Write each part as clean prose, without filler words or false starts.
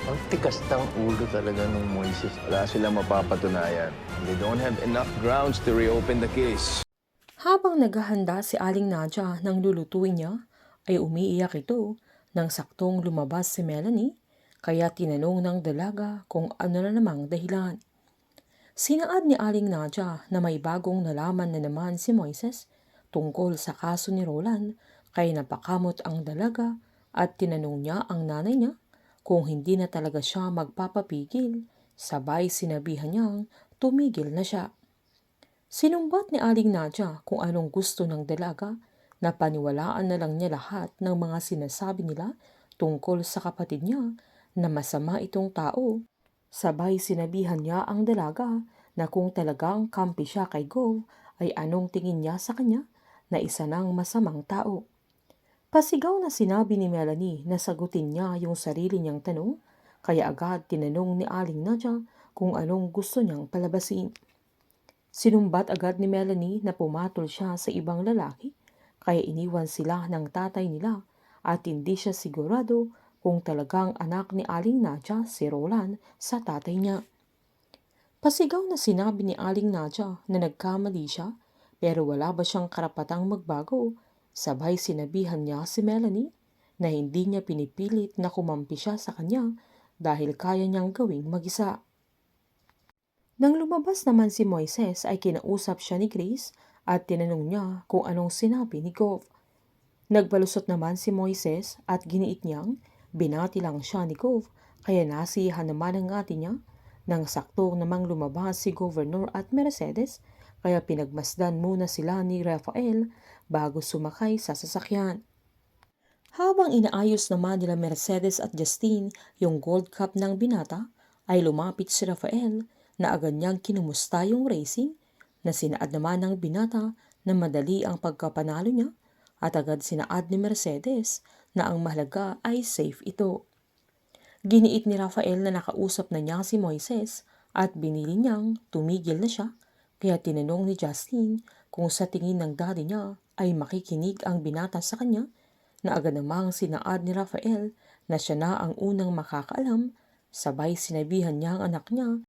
Ang tikas ng ulo talaga ng Moises. Wala silang mapapatunayan. They don't have enough grounds to reopen the case. Habang naghahanda si Aling Nadja ng lulutuin niya, ay umiiyak ito nang saktong lumabas si Melanie, kaya tinanong ng dalaga kung ano na namang dahilan. Sinaad ni Aling Nadja na may bagong nalaman na naman si Moises tungkol sa kaso ni Roland, kaya napakamot ang dalaga at tinanong niya ang nanay niya kung hindi na talaga siya magpapapigil, sabay sinabihan niyang tumigil na siya. Sinumbat ni Aling Nadja kung anong gusto ng dalaga na paniwalaan na lang niya lahat ng mga sinasabi nila tungkol sa kapatid niya na masama itong tao. Sabay sinabihan niya ang dalaga na kung talagang kampi siya kay Gov ay anong tingin niya sa kanya na isa ng masamang tao. Pasigaw na sinabi ni Melanie na sagutin niya yung sarili niyang tanong, kaya agad tinanong ni Aling Nadja kung anong gusto niyang palabasin. Sinumbat agad ni Melanie na pumatol siya sa ibang lalaki, kaya iniwan sila ng tatay nila at hindi siya sigurado kung talagang anak ni Aling Nadja si Roland sa tatay niya. Pasigaw na sinabi ni Aling Nadja na nagkamali siya pero wala ba siyang karapatang magbago, sabay sinabihan niya si Melanie na hindi niya pinipilit na kumampi siya sa kanya dahil kaya niyang gawing mag-isa. Nang lumabas naman si Moises ay kinausap siya ni Grace at tinanong niya kung anong sinabi ni Gov. Nagbalusot naman si Moises at giniit niyang binati lang siya ni Gov, kaya nasiyahan naman ang ate niya nang saktong namang lumabas si Governor at Mercedes, kaya pinagmasdan muna sila ni Rafael bago sumakay sa sasakyan. Habang inaayos naman nila Mercedes at Justine yung Gold Cup ng binata, ay lumapit si Rafael na agad niyang kinumusta yung racing, na sinaad naman ng binata na madali ang pagkapanalo niya at agad sinaad ni Mercedes na ang mahalaga ay safe ito. Giniit ni Rafael na nakausap na niya si Moises at binili niyang tumigil na siya, kaya tinanong ni Justine kung sa tingin ng daddy niya ay makikinig ang binata sa kanya, na agad namang sinaad ni Rafael na siya na ang unang makakaalam, sabay sinabihan niya ang anak niya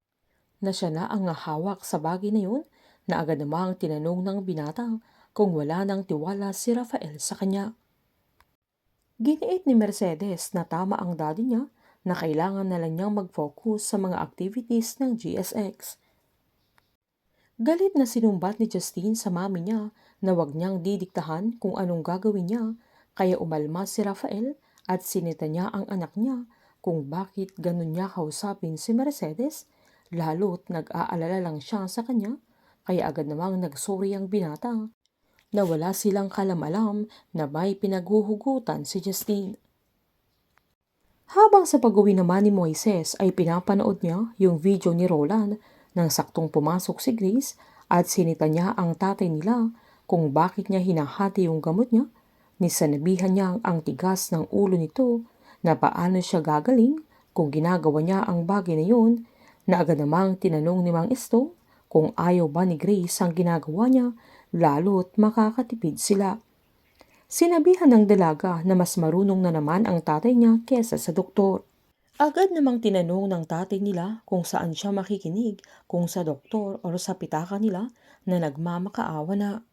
na siya na ang hawak sa bagay na yun, na agad namang tinanong ng binata kung wala nang tiwala si Rafael sa kanya. Giniit ni Mercedes na tama ang daddy niya na kailangan na lang niyang mag-focus sa mga activities ng GSX. Galit na sinumbat ni Justine sa mami niya na wag niyang didiktahan kung anong gagawin niya, kaya umalma si Rafael at sinita niya ang anak niya kung bakit ganun niya kausapin si Mercedes, lalo't nag-aalala lang siya sa kanya, kaya agad namang nagsorry ang binata na wala silang kalam-alam na may pinaghuhugutan si Justine. Habang sa pag-uwi naman ni Moises ay pinapanood niya yung video ni Roland nang saktong pumasok si Grace at sinita niya ang tatay nila kung bakit niya hinahati yung gamot niya. Nisanabihan niya ang tigas ng ulo nito na paano siya gagaling kung ginagawa niya ang bagay na yun, na agad namang tinanong ni Mang Esto kung ayaw ba ni Grace ang ginagawa niya, lalo't makakatipid sila. Sinabihan ng dalaga na mas marunong na naman ang tatay niya kesa sa doktor. Agad namang tinanong ng tatay nila kung saan siya makikinig, kung sa doktor o sa pitaka nila na nagmamakaawa na.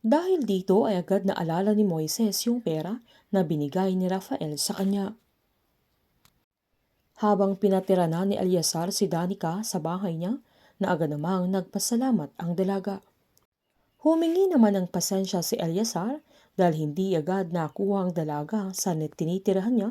Dahil dito ay agad naalala ni Moises yung pera na binigay ni Rafael sa kanya. Habang pinatira na ni Eleazar si Danica sa bahay niya, na agad namang nagpasalamat ang dalaga. Humingi naman ng pasensya si Eleazar dahil hindi agad nakuha ang dalaga sa tinitirahan niya,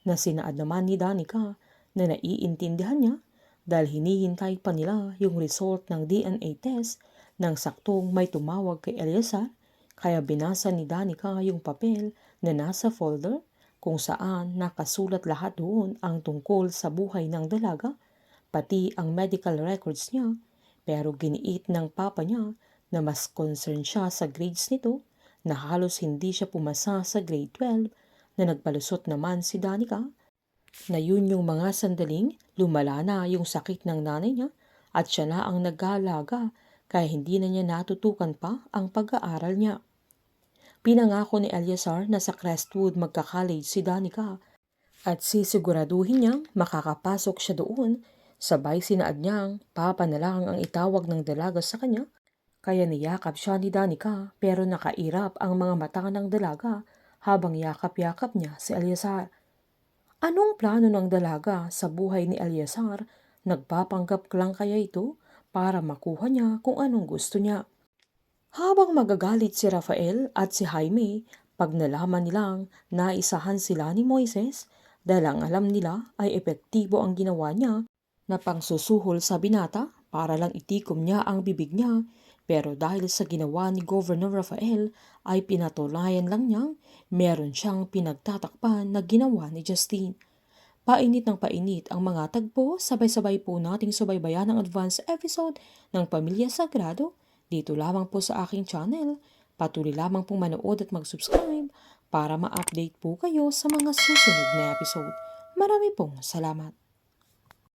na sinaad naman ni Danica na naiintindihan niya dahil hinihintay pa nila yung result ng DNA test nang saktong may tumawag kay Eleazar, kaya binasa ni Danica yung papel na nasa folder kung saan nakasulat lahat doon ang tungkol sa buhay ng dalaga, pati ang medical records niya, pero giniit ng papa niya na mas concern siya sa grades nito, na halos hindi siya pumasa sa grade 12, na nagpalusot naman si Danica na yun yung mga sandaling lumala na yung sakit ng nanay niya at siya na ang nag-aalaga, kaya hindi na niya natutukan pa ang pag-aaral niya. Pinangako ni Eleazar na sa Crestwood magka-college si Danica, at sisiguraduhin niyang makakapasok siya doon. Sabay sinaad niyang papanalangin ang itawag ng dalaga sa kanya. Kaya niyakap siya ni Danica pero nakairap ang mga mata ng dalaga habang yakap-yakap niya si Eleazar. Anong plano ng dalaga sa buhay ni Eleazar? Nagpapanggap lang kaya ito para makuha niya kung anong gusto niya? Habang magagalit si Rafael at si Jaime pag nalaman nilang naisahan sila ni Moises dahil ang alam nila ay epektibo ang ginawa niya na pangsusuhol sa binata para lang itikom niya ang bibig niya, pero dahil sa ginawa ni Governor Rafael ay pinatunayan lang niyang meron siyang pinagtatakpan na ginawa ni Justine. Painit ng painit ang mga tagpo, sabay-sabay po nating subaybayan ang advance episode ng Pamilya Sagrado dito lamang po sa aking channel. Patuloy lamang pong manood at mag-subscribe para ma-update po kayo sa mga susunod na episode. Marami pong salamat.